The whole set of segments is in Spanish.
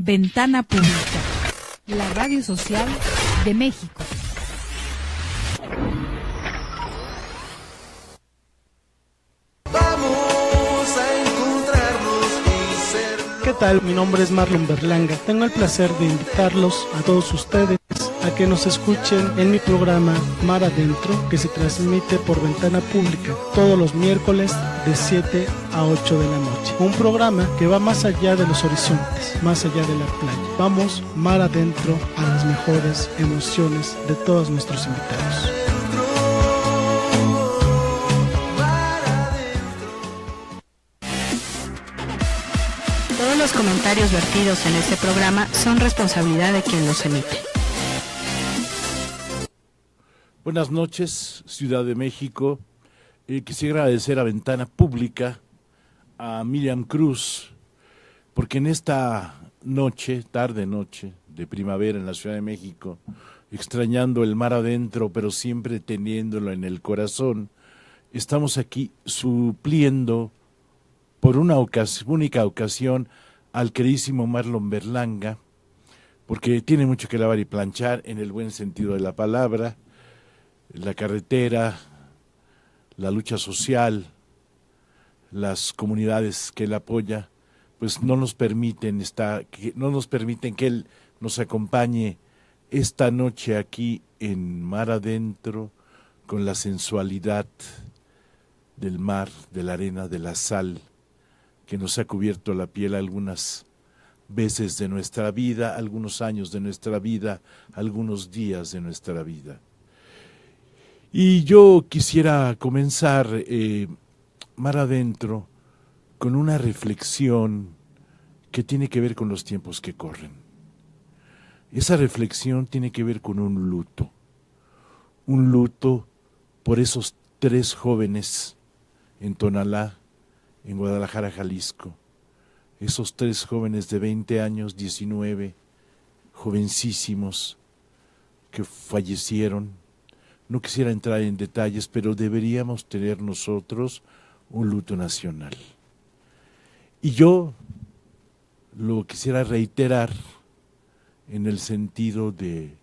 Ventana Pública, la radio social de México. ¿Qué tal? Mi nombre es Marlon Berlanga. Tengo el placer de invitarlos a todos ustedes a que nos escuchen en mi programa Mar Adentro, que se transmite por Ventana Pública todos los miércoles de 7 a 8 de la noche. Un programa que va más allá de los horizontes, más allá de la playa. Vamos mar adentro a las mejores emociones de todos nuestros invitados. Todos los comentarios vertidos en este programa son responsabilidad de quien los emite. Buenas noches, Ciudad de México. Quisiera agradecer a Ventana Pública, a Miriam Cruz, porque en esta noche, tarde-noche de primavera en la Ciudad de México, extrañando el mar adentro, pero siempre teniéndolo en el corazón, estamos aquí supliendo por una única ocasión al queridísimo Marlon Berlanga, porque tiene mucho que lavar y planchar en el buen sentido de la palabra. La carretera, la lucha social, las comunidades que él apoya, pues no nos permiten que él nos acompañe esta noche aquí en Mar Adentro con la sensualidad del mar, de la arena, de la sal, que nos ha cubierto la piel algunas veces de nuestra vida, algunos años de nuestra vida, algunos días de nuestra vida. Y yo quisiera comenzar Mar Adentro con una reflexión que tiene que ver con los tiempos que corren. Esa reflexión tiene que ver con un luto por esos 3 jóvenes en Tonalá, en Guadalajara, Jalisco. Esos 3 jóvenes de 20 años, 19, jovencísimos, que fallecieron. No quisiera entrar en detalles, pero deberíamos tener nosotros un luto nacional. Y yo lo quisiera reiterar en el sentido de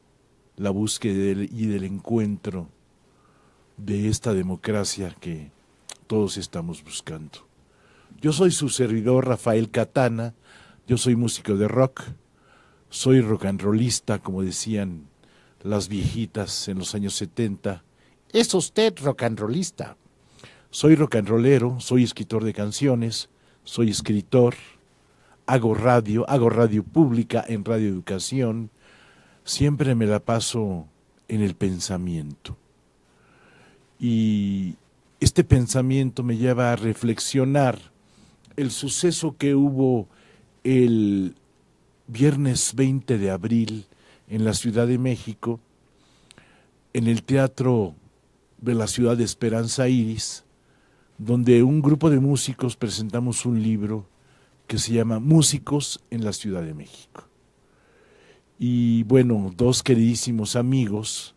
la búsqueda y del encuentro de esta democracia que todos estamos buscando. Yo soy su servidor, Rafael Catana. Yo soy músico de rock, soy rock and rollista, como decían las viejitas en los años 70. ¿Es usted rock and rollista? Soy rock and rollero, soy escritor de canciones, soy escritor, hago radio pública en Radio Educación, siempre me la paso en el pensamiento. Y este pensamiento me lleva a reflexionar el suceso que hubo el viernes 20 de abril en la Ciudad de México, en el Teatro de la Ciudad de Esperanza Iris, donde un grupo de músicos presentamos un libro que se llama Músicos en la Ciudad de México. Y bueno, 2 queridísimos amigos,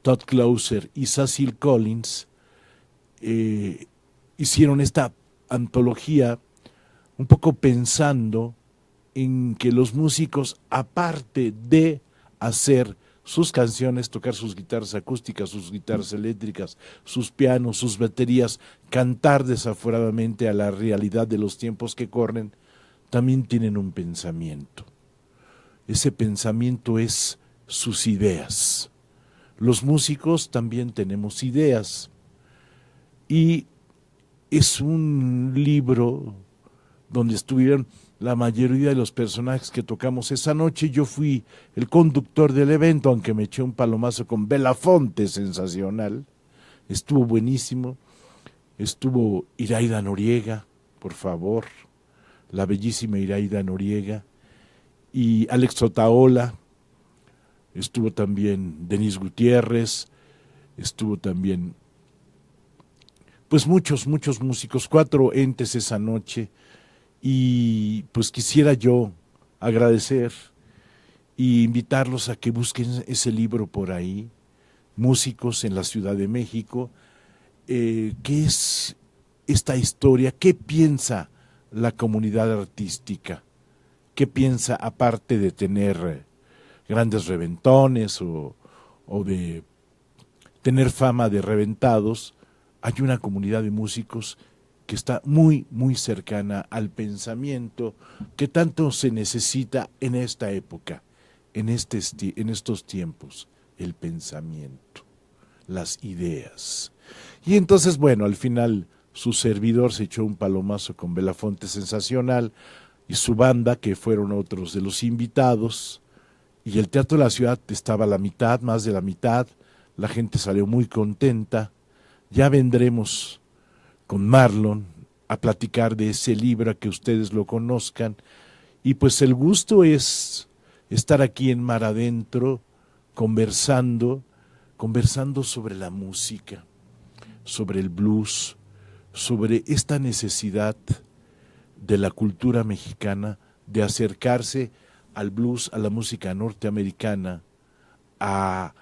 Todd Closer y Cecil Collins, hicieron esta antología un poco pensando en que los músicos, aparte de hacer sus canciones, tocar sus guitarras acústicas, sus guitarras eléctricas, sus pianos, sus baterías, cantar desaforadamente a la realidad de los tiempos que corren, también tienen un pensamiento. Ese pensamiento es sus ideas. Los músicos también tenemos ideas. Y es un libro donde estuvieron la mayoría de los personajes que tocamos esa noche. Yo fui el conductor del evento, aunque me eché un palomazo con Belafonte, sensacional. Estuvo buenísimo. Estuvo Iraida Noriega, por favor, la bellísima Iraida Noriega, y Alex Otaola. Estuvo también Denise Gutiérrez, estuvo también, pues muchos músicos, 4 entes esa noche. Y pues quisiera yo agradecer e invitarlos a que busquen ese libro por ahí, Músicos en la Ciudad de México. ¿Qué es esta historia? ¿Qué piensa la comunidad artística qué piensa, aparte de tener grandes reventones o de tener fama de reventados. Hay una comunidad de músicos que está muy, muy cercana al pensamiento que tanto se necesita en esta época, en estos tiempos, el pensamiento, las ideas. Y entonces, bueno, al final su servidor se echó un palomazo con Belafonte Sensacional y su banda, que fueron otros de los invitados, y el Teatro de la Ciudad estaba a la mitad, más de la mitad, la gente salió muy contenta. Ya vendremos con Marlon a platicar de ese libro, a que ustedes lo conozcan, y pues el gusto es estar aquí en Mar Adentro, conversando sobre la música, sobre el blues, sobre esta necesidad de la cultura mexicana de acercarse al blues, a la música norteamericana, a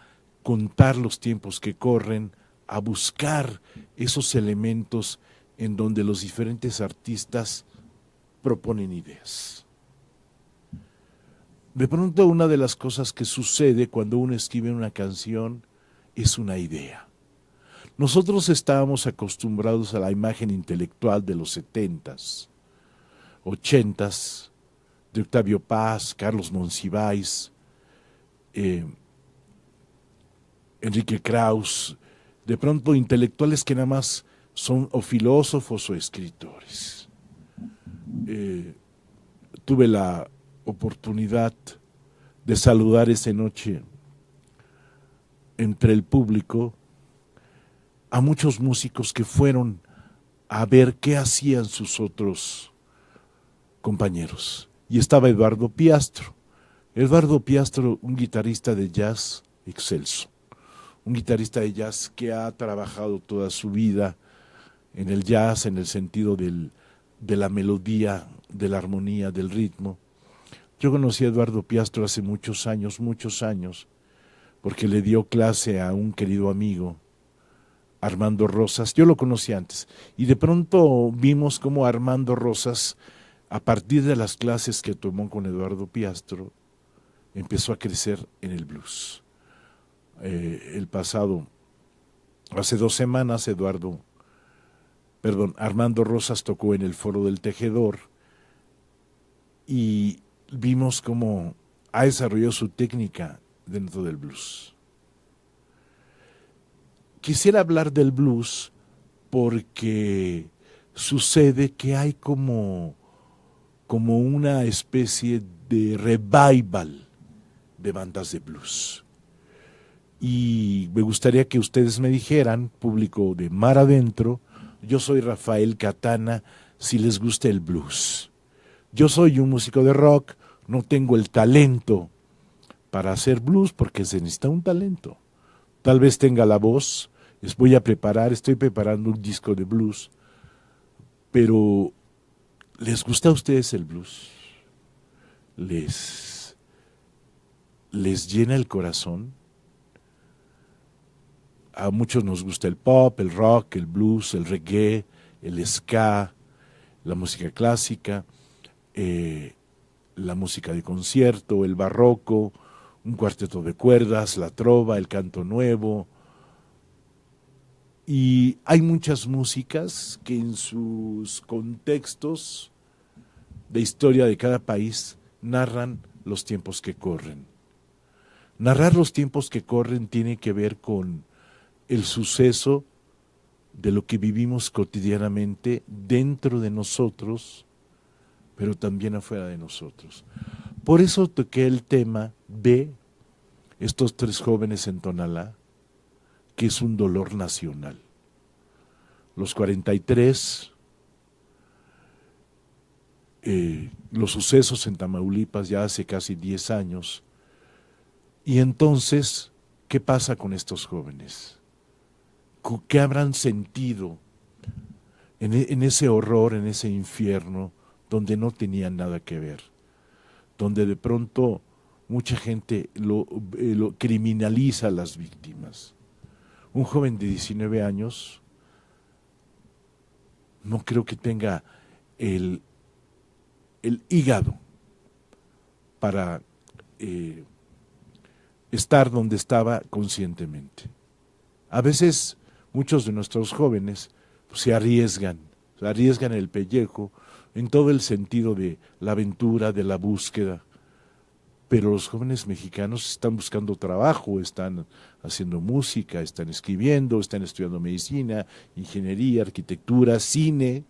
contar los tiempos que corren, a buscar esos elementos en donde los diferentes artistas proponen ideas. De pronto, una de las cosas que sucede cuando uno escribe una canción es una idea. Nosotros estábamos acostumbrados a la imagen intelectual de los 70s, 80s, de Octavio Paz, Carlos Monsiváis, Enrique Krauss, de pronto intelectuales que nada más son o filósofos o escritores. Tuve la oportunidad de saludar esa noche entre el público a muchos músicos que fueron a ver qué hacían sus otros compañeros. Y estaba Eduardo Piastro. Eduardo Piastro, un guitarrista de jazz excelso, un guitarrista de jazz que ha trabajado toda su vida en el jazz, en el sentido de la melodía, de la armonía, del ritmo. Yo conocí a Eduardo Piastro hace muchos años, porque le dio clase a un querido amigo, Armando Rosas. Yo lo conocí antes, y de pronto vimos cómo Armando Rosas, a partir de las clases que tomó con Eduardo Piastro, empezó a crecer en el blues. Hace 2 semanas, Armando Rosas tocó en el Foro del Tejedor y vimos cómo ha desarrollado su técnica dentro del blues. Quisiera hablar del blues porque sucede que hay como una especie de revival de bandas de blues. Y me gustaría que ustedes me dijeran, público de Mar Adentro, yo soy Rafael Katana, si les gusta el blues. Yo soy un músico de rock, no tengo el talento para hacer blues porque se necesita un talento. Tal vez tenga la voz, estoy preparando un disco de blues, pero ¿les gusta a ustedes el blues? ¿Les llena el corazón? A muchos nos gusta el pop, el rock, el blues, el reggae, el ska, la música clásica, la música de concierto, el barroco, un cuarteto de cuerdas, la trova, el canto nuevo. Y hay muchas músicas que en sus contextos de historia de cada país narran los tiempos que corren. Narrar los tiempos que corren tiene que ver con el suceso de lo que vivimos cotidianamente dentro de nosotros, pero también afuera de nosotros. Por eso toqué el tema de estos 3 jóvenes en Tonalá, que es un dolor nacional. Los 43, los sucesos en Tamaulipas ya hace casi 10 años. Y entonces, ¿qué pasa con estos jóvenes? ¿Qué habrán sentido en ese horror, en ese infierno, donde no tenían nada que ver? Donde de pronto mucha gente lo criminaliza a las víctimas. Un joven de 19 años no creo que tenga el hígado para estar donde estaba conscientemente. A veces muchos de nuestros jóvenes pues, se arriesgan el pellejo en todo el sentido de la aventura, de la búsqueda, pero los jóvenes mexicanos están buscando trabajo, están haciendo música, están escribiendo, están estudiando medicina, ingeniería, arquitectura, cine.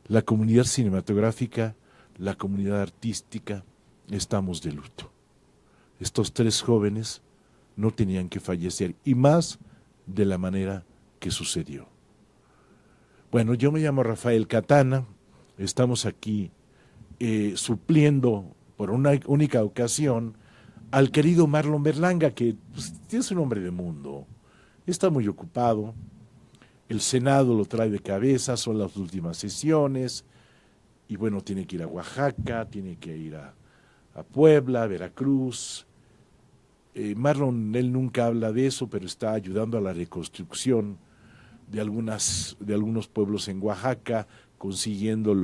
La comunidad cinematográfica, la comunidad artística, estamos de luto. Estos 3 jóvenes no tenían que fallecer, y más de la manera que sucedió. Bueno, yo me llamo Rafael Catana, estamos aquí supliendo por una única ocasión al querido Marlon Berlanga, que pues, es un hombre de mundo, está muy ocupado, el Senado lo trae de cabeza, son las últimas sesiones, y bueno, tiene que ir a Oaxaca, tiene que ir a Puebla, a Veracruz. Marlon, él nunca habla de eso, pero está ayudando a la reconstrucción de algunos pueblos en Oaxaca, consiguiendo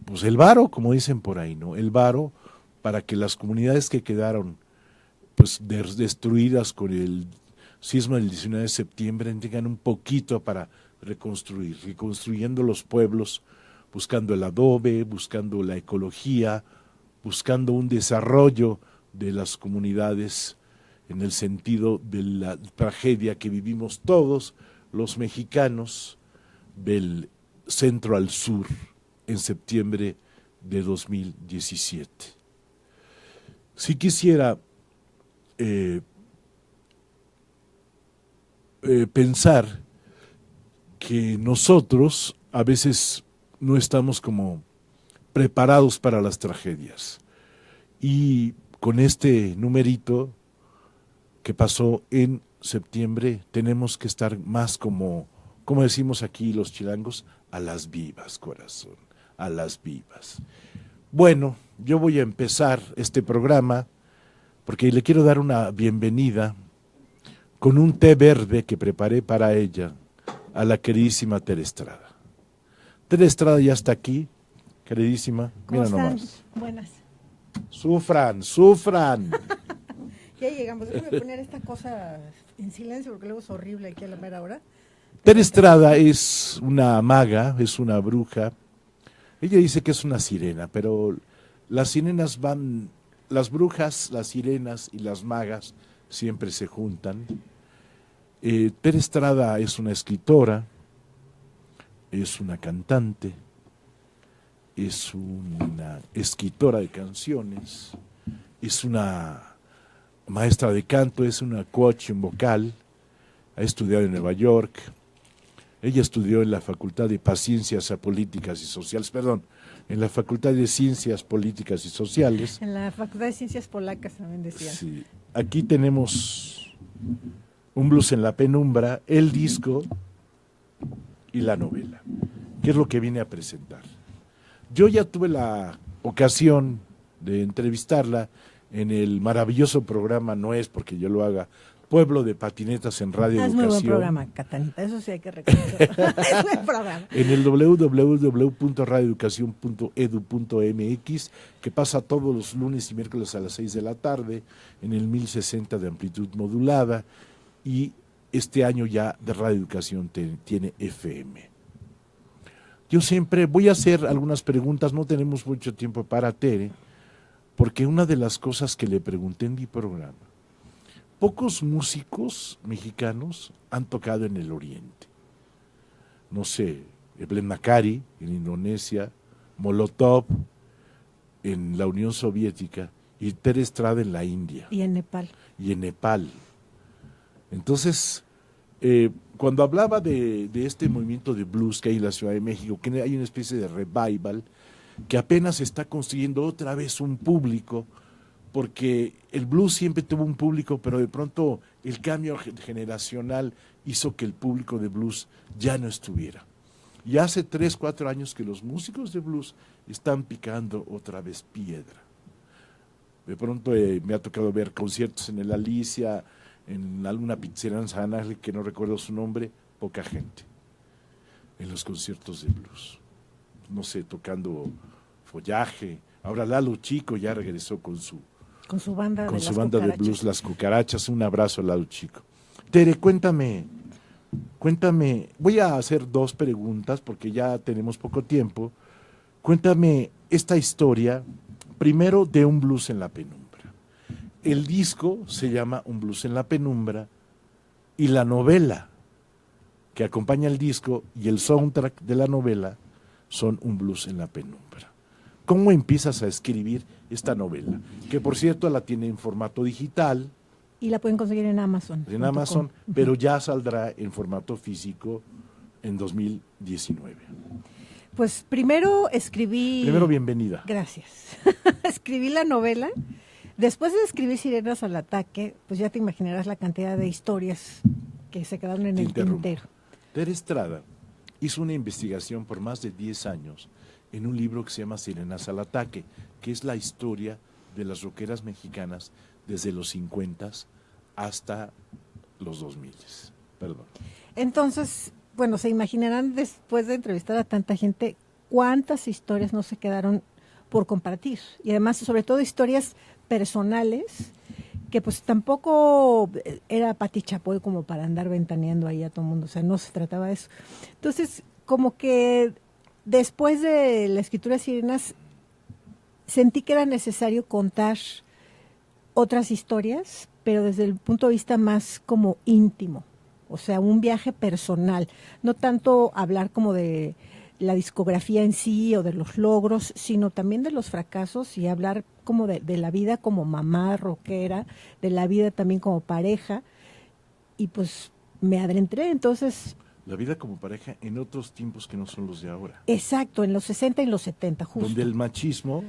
pues el varo, como dicen por ahí, ¿no? El varo para que las comunidades que quedaron pues destruidas con el sismo del 19 de septiembre tengan un poquito para reconstruyendo los pueblos, buscando el adobe, buscando la ecología, buscando un desarrollo de las comunidades en el sentido de la tragedia que vivimos todos los mexicanos del centro al sur en septiembre de 2017. Si quisiera pensar que nosotros a veces no estamos como preparados para las tragedias, y con este numerito que pasó en septiembre tenemos que estar más como decimos aquí los chilangos, a las vivas, corazón, a las vivas. Bueno, yo voy a empezar este programa porque le quiero dar una bienvenida con un té verde que preparé para ella, a la queridísima Tere Estrada. Tere Estrada ya está aquí, queridísima, mira nomás. Buenas. Sufran. Ya llegamos, déjame poner esta cosa en silencio porque luego es horrible aquí a la mera hora. Tere Estrada es una maga, es una bruja. Ella dice que es una sirena, pero las sirenas las brujas, las sirenas y las magas siempre se juntan. Tere Estrada es una escritora, es una cantante, es una escritora de canciones, es una maestra de canto, es una coach en vocal, ha estudiado en Nueva York. Ella estudió en la Facultad de Ciencias Políticas y Sociales, en la Facultad de Ciencias Políticas y Sociales. En la Facultad de Ciencias Polacas también decía. Sí. Aquí tenemos un blues en la penumbra, el disco y la novela, que es lo que vine a presentar. Yo ya tuve la ocasión de entrevistarla en el maravilloso programa, no es porque yo lo haga, Pueblo de Patinetas en Radio Es Educación. muy buen programa, Catanita, eso sí hay que reconocer. Es buen programa. En el www.radioeducacion.edu.mx, que pasa todos los lunes y miércoles a las 6 de la tarde, en el 1060 de amplitud modulada, y este año ya de Radio Educación tiene FM. Yo siempre voy a hacer algunas preguntas, no tenemos mucho tiempo para Tere, porque una de las cosas que le pregunté en mi programa, pocos músicos mexicanos han tocado en el Oriente. No sé, Eblen Macari en Indonesia, Molotov en la Unión Soviética y Tere Estrada en la India. Y en Nepal. Entonces, cuando hablaba de este movimiento de blues que hay en la Ciudad de México, que hay una especie de revival, que apenas está construyendo otra vez un público, porque el blues siempre tuvo un público, pero de pronto el cambio generacional hizo que el público de blues ya no estuviera. Y hace 3, 4 años que los músicos de blues están picando otra vez piedra. De pronto me ha tocado ver conciertos en el Alicia, en alguna pizzería en San Ángel, que no recuerdo su nombre, poca gente en los conciertos de blues. no sé, tocando follaje. Ahora Lalo Chico ya regresó con su banda de blues, Las Cucarachas. Un abrazo a Lalo Chico. Tere, cuéntame, voy a hacer 2 preguntas porque ya tenemos poco tiempo. Cuéntame esta historia, primero de Un blues en la penumbra. El disco se llama Un blues en la penumbra y la novela que acompaña el disco y el soundtrack de la novela son Un blues en la penumbra. ¿Cómo empiezas a escribir esta novela? Que por cierto la tiene en formato digital. Y la pueden conseguir en Amazon. En Amazon, pero ya saldrá en formato físico en 2019. Pues primero escribí... Primero, bienvenida. Gracias. Escribí la novela. Después de escribir Sirenas al Ataque, pues ya te imaginarás la cantidad de historias que se quedaron en el tintero. Tere Estrada hizo una investigación por más de 10 años en un libro que se llama Sirenas al Ataque, que es la historia de las rockeras mexicanas desde los 50 hasta los 2000. Perdón. Entonces, bueno, se imaginarán después de entrevistar a tanta gente cuántas historias no se quedaron por compartir. Y además, sobre todo, historias personales que pues tampoco era Pati Chapoy como para andar ventaneando ahí a todo el mundo. O sea, no se trataba de eso. Entonces, como que después de la escritura de Sirenas, sentí que era necesario contar otras historias, pero desde el punto de vista más como íntimo, o sea, un viaje personal, no tanto hablar como de la discografía en sí o de los logros, sino también de los fracasos y hablar como de la vida como mamá rockera, de la vida también como pareja, y pues me adentré entonces... La vida como pareja en otros tiempos que no son los de ahora. Exacto, en los 60 y los 70, justo. Donde el machismo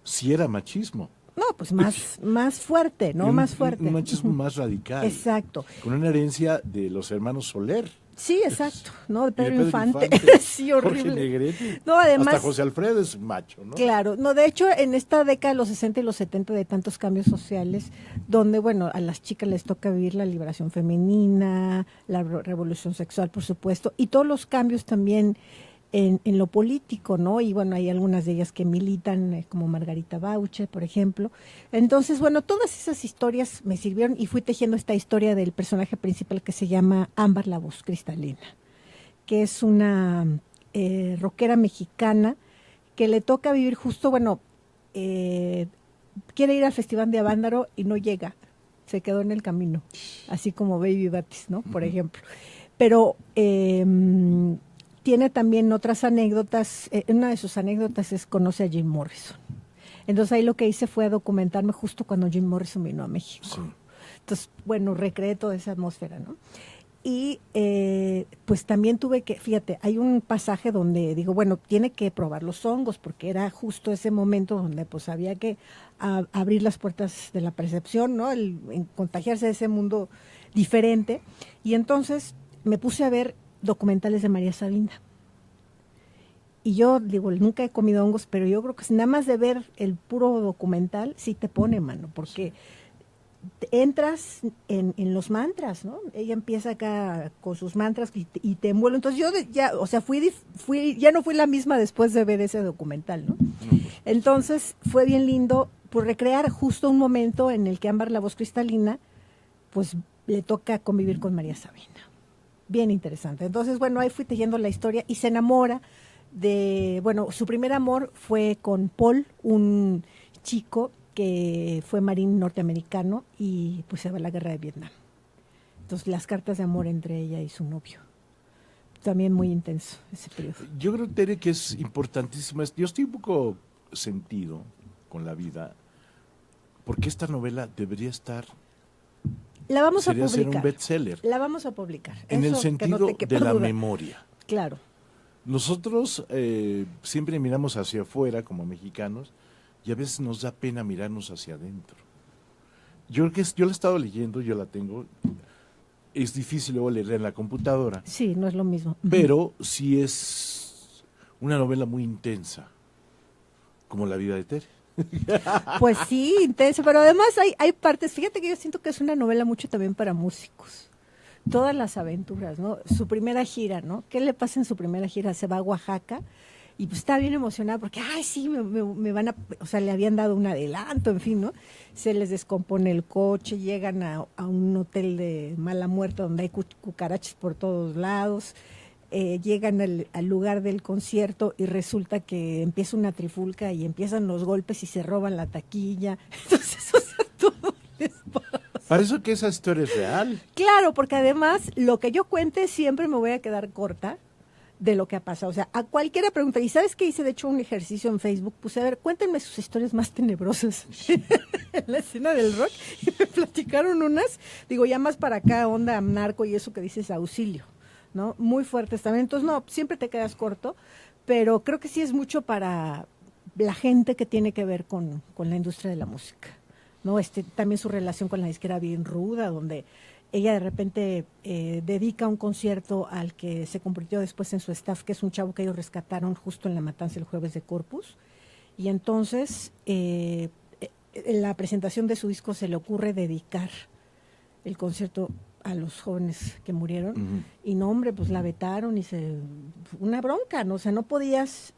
sí era machismo. No, pues más fuerte, ¿no? Más fuerte. Un machismo más radical. Exacto. Con una herencia de los hermanos Soler. Sí, exacto, ¿no? De Pedro Infante. Sí, horrible. Jorge Negrete. No, además... Hasta José Alfredo es macho, ¿no? Claro. No, de hecho, en esta década de los 60 y los 70 de tantos cambios sociales, donde, bueno, a las chicas les toca vivir la liberación femenina, la revolución sexual, por supuesto, y todos los cambios también en lo político, ¿no? Y bueno, hay algunas de ellas que militan, como Margarita Bauche, por ejemplo. Entonces, bueno, todas esas historias me sirvieron y fui tejiendo esta historia del personaje principal que se llama Ámbar la Voz Cristalina, que es una rockera mexicana que le toca vivir justo, bueno, quiere ir al Festival de Avándaro y no llega, se quedó en el camino, así como Baby Batis, ¿no? Por ejemplo. Pero... tiene también otras anécdotas. Una de sus anécdotas es conoce a Jim Morrison. Entonces ahí lo que hice fue documentarme justo cuando Jim Morrison vino a México. Sí. Entonces, bueno, recreé toda esa atmósfera, ¿no? Y pues también tuve que, fíjate, hay un pasaje donde digo, bueno, tiene que probar los hongos, porque era justo ese momento donde pues había que abrir las puertas de la percepción, ¿no? En contagiarse de ese mundo diferente. Y entonces me puse a ver documentales de María Sabina. Y yo digo, nunca he comido hongos, pero yo creo que nada más de ver el puro documental sí te pone, mano, porque entras en los mantras, ¿no? Ella empieza acá con sus mantras y te envuelve. Entonces yo ya, o sea, ya no fui la misma después de ver ese documental, ¿no? Entonces fue bien lindo por recrear justo un momento en el que Ámbar la Voz Cristalina, pues le toca convivir con María Sabina. Bien interesante. Entonces, bueno, ahí fui tejiendo la historia y se enamora de, bueno, su primer amor fue con Paul, un chico que fue marín norteamericano y pues se va a la guerra de Vietnam. Entonces, las cartas de amor entre ella y su novio. También muy intenso ese periodo. Yo creo, Tere, que es importantísimo. Yo estoy un poco sentido con la vida, porque esta novela debería estar... La vamos a publicar. Ser un bestseller. La vamos a publicar. En el sentido de la memoria. Claro. Nosotros siempre miramos hacia afuera como mexicanos y a veces nos da pena mirarnos hacia adentro. Yo la he estado leyendo, yo la tengo. Es difícil luego leerla en la computadora. Sí, no es lo mismo. Pero sí es una novela muy intensa, como la vida de Tere. Pues sí, intenso, pero además hay partes, fíjate que yo siento que es una novela mucho también para músicos. Todas las aventuras, ¿no? Su primera gira, ¿no? ¿Qué le pasa en su primera gira? Se va a Oaxaca Y pues estaba bien emocionada porque, ay, sí, me van a, o sea, le habían dado un adelanto, en fin, ¿no? Se les descompone el coche, llegan a un hotel de mala muerte donde hay cucarachas por todos lados, llegan al lugar del concierto y resulta que empieza una trifulca y empiezan los golpes y se roban la taquilla. Entonces, o sea, todo les pasa. Parece que esa historia es real. Claro, porque además lo que yo cuente siempre me voy a quedar corta de lo que ha pasado. O sea, a cualquiera pregunta, ¿y sabes qué hice? De hecho, un ejercicio en Facebook, puse, a ver, cuéntenme sus historias más tenebrosas en la escena del rock, y me platicaron unas, digo, ya más para acá, onda narco y eso que dices, auxilio, ¿no? Muy fuertes también. Entonces, no, siempre te quedas corto, pero creo que sí es mucho para la gente que tiene que ver con la industria de la música, ¿no? También su relación con la disquera bien ruda, donde ella de repente dedica un concierto al que se convirtió después en su staff, que es un chavo que ellos rescataron justo en la matanza el jueves de Corpus. Y entonces, en la presentación de su disco se le ocurre dedicar el concierto a los jóvenes que murieron. Ujú. Y no, hombre, pues la vetaron y una bronca, ¿no? O sea, no podías,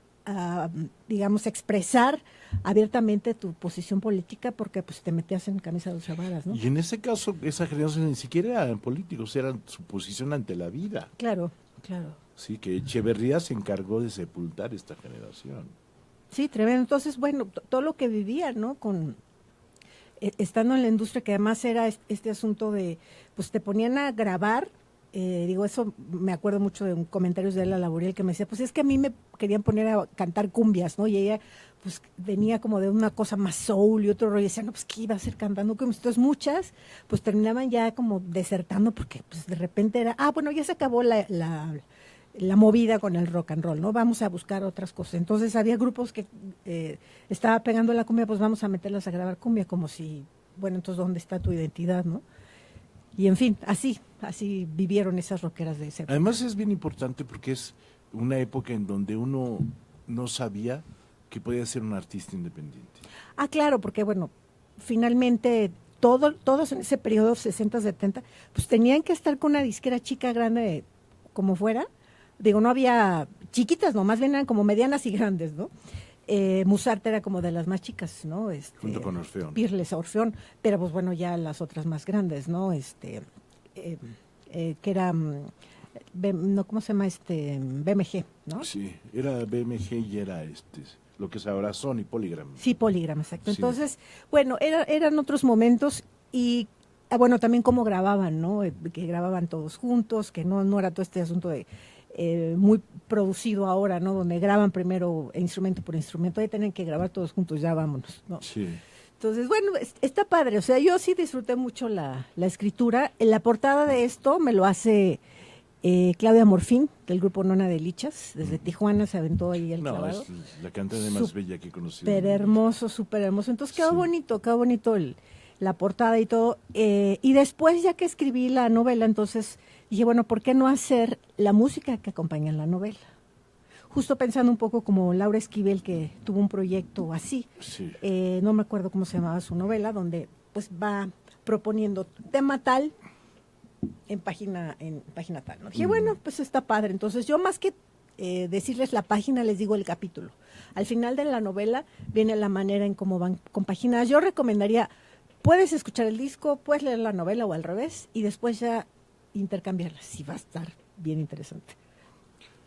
digamos, expresar abiertamente tu posición política porque pues te metías en camisa de 12 varas, ¿no? Y en ese caso, esa generación ni siquiera eran políticos, eran su posición ante la vida. Claro, claro. Sí, que Echeverría se encargó de sepultar esta generación. Sí, tremendo. Entonces, bueno, todo lo que vivía, ¿no? Estando en la industria, que además era este asunto de, pues te ponían a grabar, digo, eso me acuerdo mucho de un comentario de Ela Laboriel que me decía, pues es que a mí me querían poner a cantar cumbias, ¿no? Y ella, pues venía como de una cosa más soul y otro rollo, y decía, no, pues ¿qué iba a hacer cantando cumbias? Entonces muchas, pues terminaban ya como desertando porque pues de repente era, bueno, ya se acabó la movida con el rock and roll, ¿no? Vamos a buscar otras cosas. Entonces había grupos que estaba pegando la cumbia, pues vamos a meterlas a grabar cumbia, como si, bueno, entonces ¿dónde está tu identidad, no? Y en fin, así vivieron esas rockeras de ese época. Además es bien importante porque es una época en donde uno no sabía que podía ser un artista independiente. Claro, porque bueno, finalmente todos en ese periodo 60, 70, pues tenían que estar con una disquera chica, grande, como fuera. Digo, no había chiquitas, no, más bien eran como medianas y grandes, ¿no? Musarte era como de las más chicas, ¿no? Junto con Orfeón. Pirles, Orfeón, pero pues bueno, ya las otras más grandes, ¿no? Que era, ¿cómo se llama? BMG, ¿no? Sí, era BMG y era lo que es ahora Sony, Polygram. Sí, Polygram, exacto. Sí. Entonces, bueno, eran otros momentos y, bueno, también cómo grababan, ¿no? Que grababan todos juntos, que no era todo este asunto de muy producido ahora, ¿no? Donde graban primero instrumento por instrumento, ahí tienen que grabar todos juntos, ya vámonos, ¿no? Sí. Entonces, bueno, está padre, o sea, yo sí disfruté mucho la escritura. En la portada de esto me lo hace Claudia Morfín, del grupo Nona de Lichas, desde Tijuana se aventó ahí el clavado. Es la cantante más bella que he conocido. Súper hermoso, súper hermoso. Entonces quedó bonito la portada y todo. Y después, ya que escribí la novela, entonces dije, bueno, ¿por qué no hacer la música que acompaña en la novela? Justo pensando un poco como Laura Esquivel, que tuvo un proyecto así. Sí. No me acuerdo cómo se llamaba su novela, donde pues va proponiendo tema tal en página tal, ¿no? Dije, bueno, pues está padre. Entonces yo más que decirles la página, les digo el capítulo. Al final de la novela viene la manera en cómo van compaginadas. Yo recomendaría, puedes escuchar el disco, puedes leer la novela o al revés, y después ya intercambiarlas. Sí, va a estar bien interesante.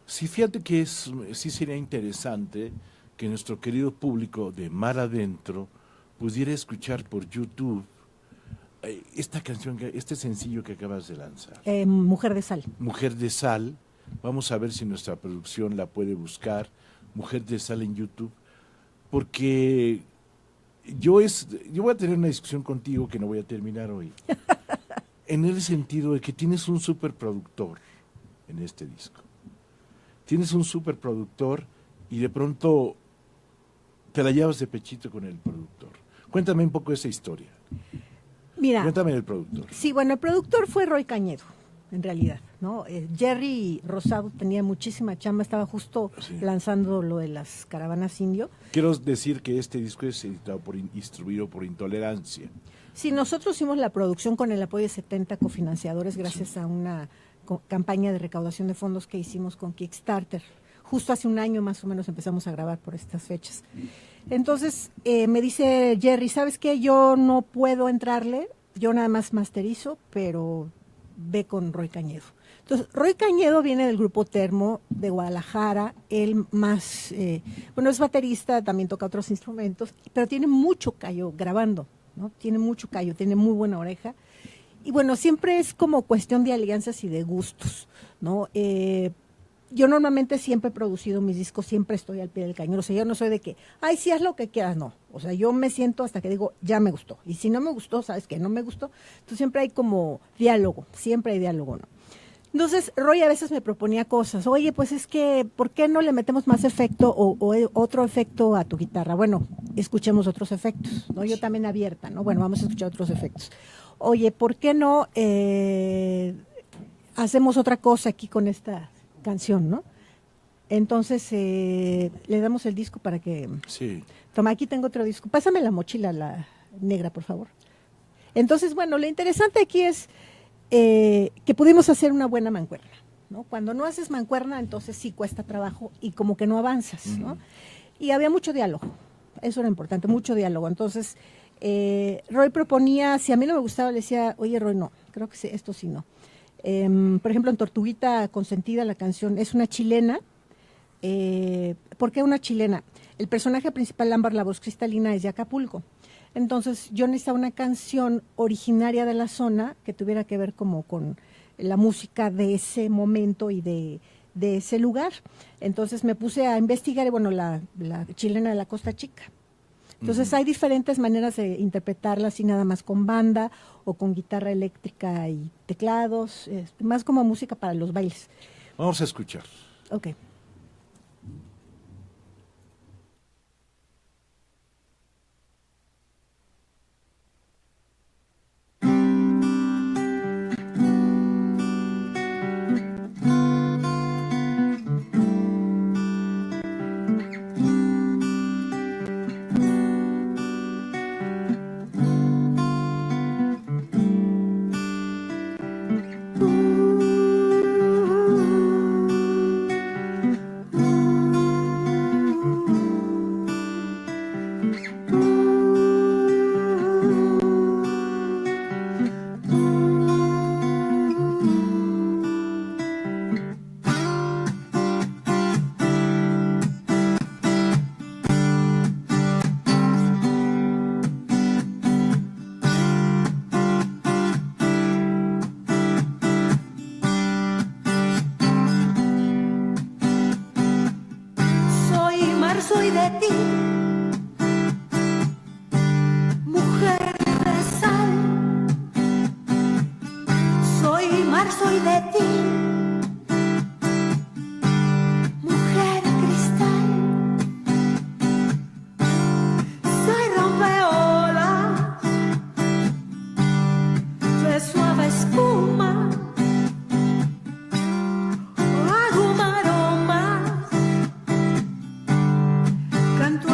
Sí, fíjate que sí sería interesante que nuestro querido público de Mar Adentro pudiera escuchar por YouTube esta canción, este sencillo que acabas de lanzar. Mujer de Sal. Mujer de Sal. Vamos a ver si nuestra producción la puede buscar. Mujer de Sal en YouTube. Porque yo voy a tener una discusión contigo que no voy a terminar hoy. En el sentido de que tienes un superproductor en este disco. Tienes un superproductor y de pronto te la llevas de pechito con el productor. Cuéntame un poco esa historia. Mira, Cuéntame del productor. Sí, bueno, el productor fue Roy Cañedo, en realidad, ¿no? Jerry Rosado tenía muchísima chamba, estaba justo lanzando lo de las caravanas indio. Quiero decir que este disco es editado distribuido por Intolerancia. Sí, nosotros hicimos la producción con el apoyo de 70 cofinanciadores gracias a una campaña de recaudación de fondos que hicimos con Kickstarter. justo hace un año más o menos empezamos a grabar por estas fechas. Entonces me dice Jerry, ¿sabes qué? Yo no puedo entrarle, yo nada más masterizo, pero ve con Roy Cañedo. Entonces, Roy Cañedo viene del grupo Termo de Guadalajara, él más, bueno, es baterista, también toca otros instrumentos, pero tiene mucho callo grabando, ¿no? Tiene mucho callo, tiene muy buena oreja. Y bueno, siempre es como cuestión de alianzas y de gustos, ¿no? Yo normalmente siempre he producido mis discos, siempre estoy al pie del cañón. O sea, yo no soy de que, ay, sí, haz lo que quieras, no. O sea, yo me siento hasta que digo, ya me gustó. Y si no me gustó, sabes que no me gustó. Entonces siempre hay como diálogo, siempre hay diálogo, ¿no? Entonces, Roy a veces me proponía cosas. Oye, pues es que, ¿por qué no le metemos más efecto o otro efecto a tu guitarra? Bueno, escuchemos otros efectos, ¿no? Yo también abierta, ¿no? Bueno, vamos a escuchar otros efectos. Oye, ¿por qué no hacemos otra cosa aquí con esta canción, ¿no? Entonces, le damos el disco para que... Sí. Toma, aquí tengo otro disco. Pásame la mochila, la negra, por favor. Entonces, bueno, lo interesante aquí es que pudimos hacer una buena mancuerna, ¿no? Cuando no haces mancuerna, entonces sí cuesta trabajo y como que no avanzas, ¿no? Y había mucho diálogo, eso era importante, mucho diálogo. Entonces, Roy proponía, si a mí no me gustaba, le decía, oye, Roy, no, creo que sí, esto sí no. Por ejemplo, en Tortuguita Consentida, la canción es una chilena. ¿Por qué una chilena? El personaje principal, Ámbar, la voz cristalina, es de Acapulco. Entonces, yo necesitaba una canción originaria de la zona que tuviera que ver como con la música de ese momento y de ese lugar. Entonces, me puse a investigar y, bueno, la chilena de la Costa Chica. Entonces, hay diferentes maneras de interpretarla, así nada más con banda o con guitarra eléctrica y teclados, más como música para los bailes. Vamos a escuchar. Ok. Soy de ti, mujer de sal. Soy mar, soy de ti, mujer cristal. Soy rompeolas de suave espuma. Canto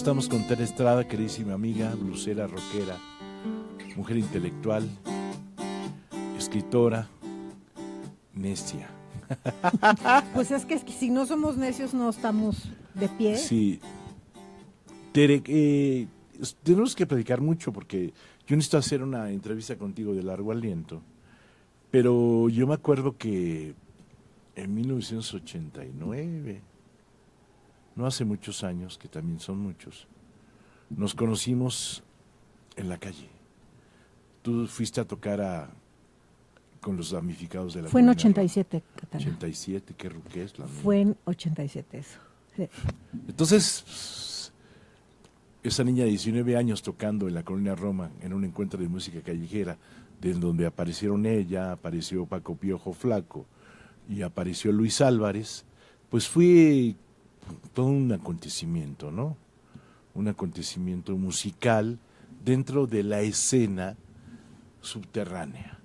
Estamos con Tere Estrada, queridísima amiga, blusera, rockera, mujer intelectual, escritora, necia. Pues es que si no somos necios no estamos de pie. Sí. Tere, tenemos que platicar mucho porque yo necesito hacer una entrevista contigo de largo aliento, pero yo me acuerdo que en 1989, no hace muchos años, que también son muchos, nos conocimos en la calle. Tú fuiste a tocar con los damnificados de la Fue en Comunidad 87, Catana. 87, qué ruquez la mía. Fue en 87 eso. Sí. Entonces, esa niña de 19 años tocando en la Colonia Roma en un encuentro de música callejera, de donde aparecieron ella, apareció Paco Piojo Flaco y apareció Luis Álvarez, pues fue todo un acontecimiento, ¿no? Un acontecimiento musical dentro de la escena subterránea.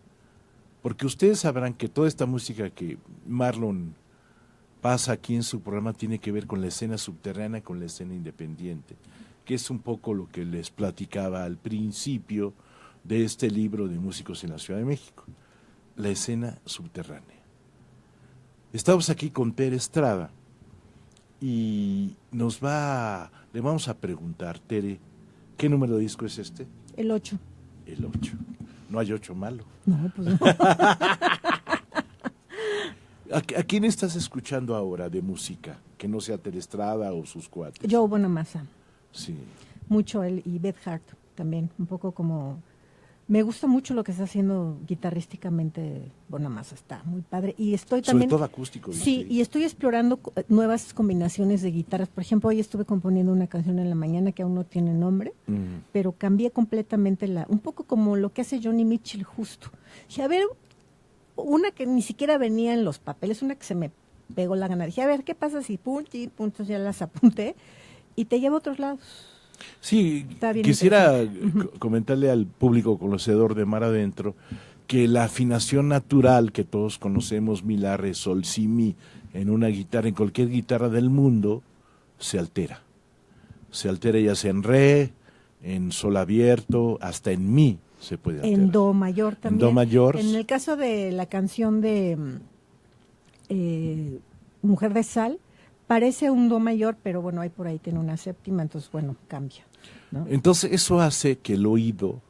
Porque ustedes sabrán que toda esta música que Marlon pasa aquí en su programa tiene que ver con la escena subterránea, con la escena independiente, que es un poco lo que les platicaba al principio de este libro de Músicos en la Ciudad de México, la escena subterránea. Estamos aquí con Tere Estrada y le vamos a preguntar, Tere, ¿qué número de disco es este? El 8. El 8. No hay 8 malo. No, pues no. ¿A quién estás escuchando ahora de música? Que no sea Tere Estrada o sus cuates. Joe Bonamassa. Sí. Mucho él y Beth Hart también. Un poco como... Me gusta mucho lo que está haciendo guitarrísticamente Bonamassa. Está muy padre. Y estoy también... Sobre todo acústico. Sí, y estoy explorando nuevas combinaciones de guitarras. Por ejemplo, hoy estuve componiendo una canción en la mañana que aún no tiene nombre, pero cambié completamente un poco como lo que hace Johnny Mitchell justo. Dije, a ver, una que ni siquiera venía en los papeles, una que se me pegó la gana. Dije, a ver, ¿qué pasa si puntos ya las apunté? Y te llevo a otros lados. Sí, quisiera comentarle al público conocedor de Mar Adentro que la afinación natural que todos conocemos, mi, la, re, sol, si, mi, en una guitarra, en cualquier guitarra del mundo, se altera. Se altera ya sea en re, en sol abierto, hasta en mi se puede alterar. En do mayor también. En do mayor. En el caso de la canción de Mujer de Sal, parece un do mayor, pero bueno, ahí por ahí tiene una séptima, entonces bueno, cambia, ¿no? Entonces eso hace que el oído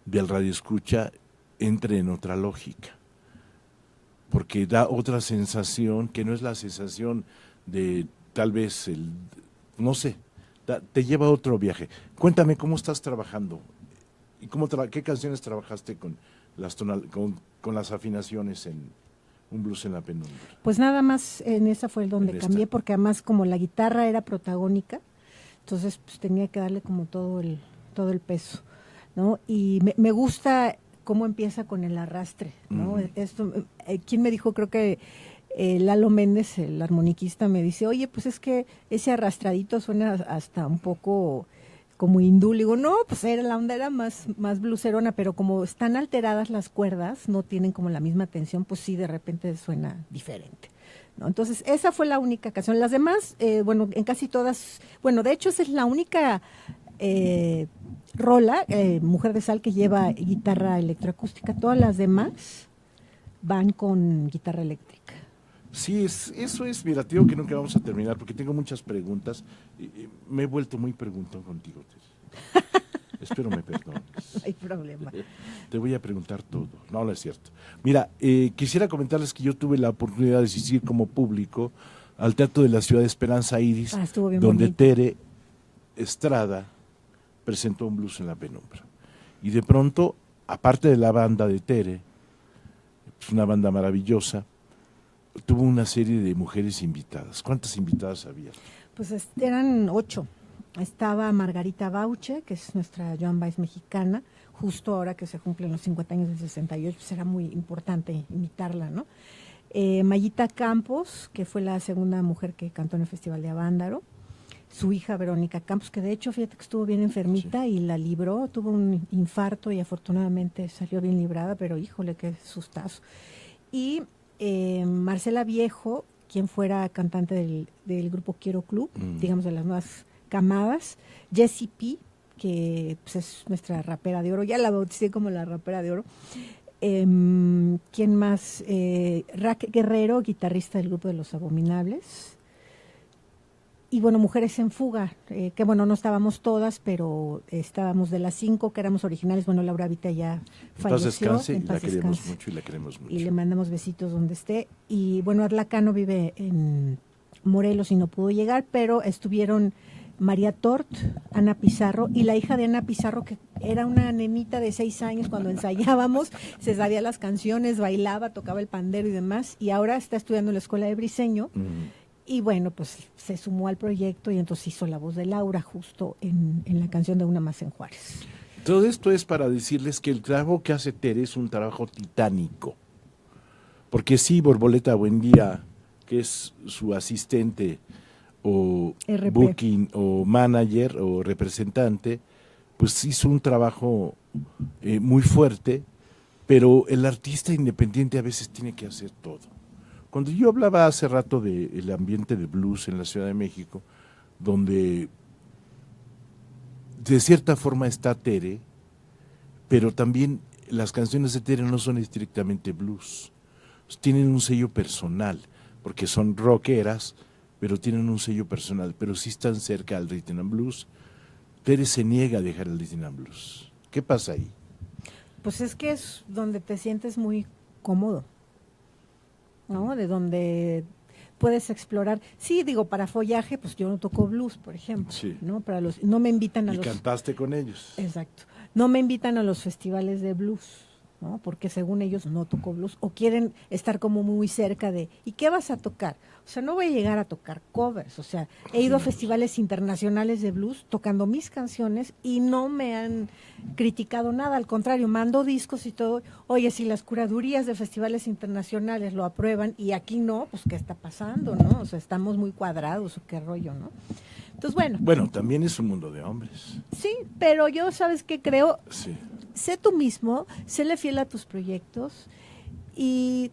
del radioescucha entre en otra lógica, porque da otra sensación que no es la sensación de tal vez no sé, te lleva a otro viaje. Cuéntame cómo estás trabajando y qué canciones trabajaste con las afinaciones en Un blues en la penumbra. Pues nada más en esa fue donde cambié, porque además como la guitarra era protagónica, entonces pues tenía que darle como todo el peso, ¿no? Y me gusta cómo empieza con el arrastre, ¿no? Esto, ¿quién me dijo? Creo que Lalo Méndez, el armoniquista, me dice, oye, pues es que ese arrastradito suena hasta un poco como hindú. Le digo, no, pues la onda era más blueserona, pero como están alteradas las cuerdas, no tienen como la misma tensión, pues sí, de repente suena diferente, ¿no? Entonces, esa fue la única canción. Las demás, bueno, en casi todas, bueno, de hecho esa es la única rola, Mujer de Sal, que lleva guitarra electroacústica. Todas las demás van con guitarra eléctrica. Sí, eso es, mira, te digo que nunca vamos a terminar porque tengo muchas preguntas. Me he vuelto muy preguntón contigo, Tere. Espero me perdones. No hay problema. Te voy a preguntar todo. No es cierto. Mira, quisiera comentarles que yo tuve la oportunidad de asistir como público al Teatro de la Ciudad de Esperanza Iris, donde bonito. Tere Estrada presentó Un blues en la penumbra. Y de pronto, aparte de la banda de Tere, es una banda maravillosa, tuvo una serie de mujeres invitadas. ¿Cuántas invitadas había? Pues eran 8. Estaba Margarita Bauche, que es nuestra Joan Baez mexicana, justo ahora que se cumplen los 50 años del 68, pues era muy importante invitarla, ¿no? Mayita Campos, que fue la segunda mujer que cantó en el Festival de Avándaro, su hija Verónica Campos, que de hecho, fíjate que estuvo bien enfermita y la libró, tuvo un infarto y afortunadamente salió bien librada, pero híjole, qué sustazo. Y Marcela Viejo, quien fuera cantante del grupo Quiero Club, digamos de las nuevas camadas. Jessie P, que pues, es nuestra rapera de oro, ya la bauticé como la rapera de oro. ¿Quién más? Rack Guerrero, guitarrista del grupo de Los Abominables. Y bueno, Mujeres en Fuga, que bueno, no estábamos todas, pero estábamos de las 5 que éramos originales. Bueno, Laura Vita ya falleció. Descanse, y la queremos mucho y la queremos mucho. Y le mandamos besitos donde esté. Y bueno, Adla Cano vive en Morelos y no pudo llegar, pero estuvieron María Tort, Ana Pizarro y la hija de Ana Pizarro, que era una nenita de 6 años cuando ensayábamos, se sabía las canciones, bailaba, tocaba el pandero y demás, y ahora está estudiando en la Escuela de Briseño. Y bueno, pues se sumó al proyecto y entonces hizo la voz de Laura justo en la canción de Una Más en Juárez. Todo esto es para decirles que el trabajo que hace Tere es un trabajo titánico. Porque sí, Borboleta Buendía, que es su asistente o RP. booking o manager o representante, pues hizo un trabajo muy fuerte, pero el artista independiente a veces tiene que hacer todo. Cuando yo hablaba hace rato del ambiente de blues en la Ciudad de México, donde de cierta forma está Tere, pero también las canciones de Tere no son estrictamente blues, tienen un sello personal, porque son rockeras, pero tienen un sello personal, pero sí están cerca al rhythm and blues. Tere se niega a dejar el rhythm and blues. ¿Qué pasa ahí? Pues es que es donde te sientes muy cómodo, ¿no? De donde puedes explorar. Sí, digo, para follaje, pues yo no toco blues, por ejemplo, Sí. ¿no? No me invitan a Y los... cantaste con ellos. Exacto. No me invitan a los festivales de blues, ¿no? Porque según ellos no toco blues o quieren estar como muy cerca de ¿y qué vas a tocar? O sea, no voy a llegar a tocar covers, o sea, he ido a festivales internacionales de blues tocando mis canciones y no me han criticado nada, al contrario, mando discos y todo. Oye, si las curadurías de festivales internacionales lo aprueban y aquí no, pues ¿qué está pasando, no? O sea, estamos muy cuadrados o qué rollo, ¿no? Entonces, bueno. Bueno, también es un mundo de hombres. Sí, pero yo, ¿sabes qué creo? Sí. Sé tú mismo, séle fiel a tus proyectos y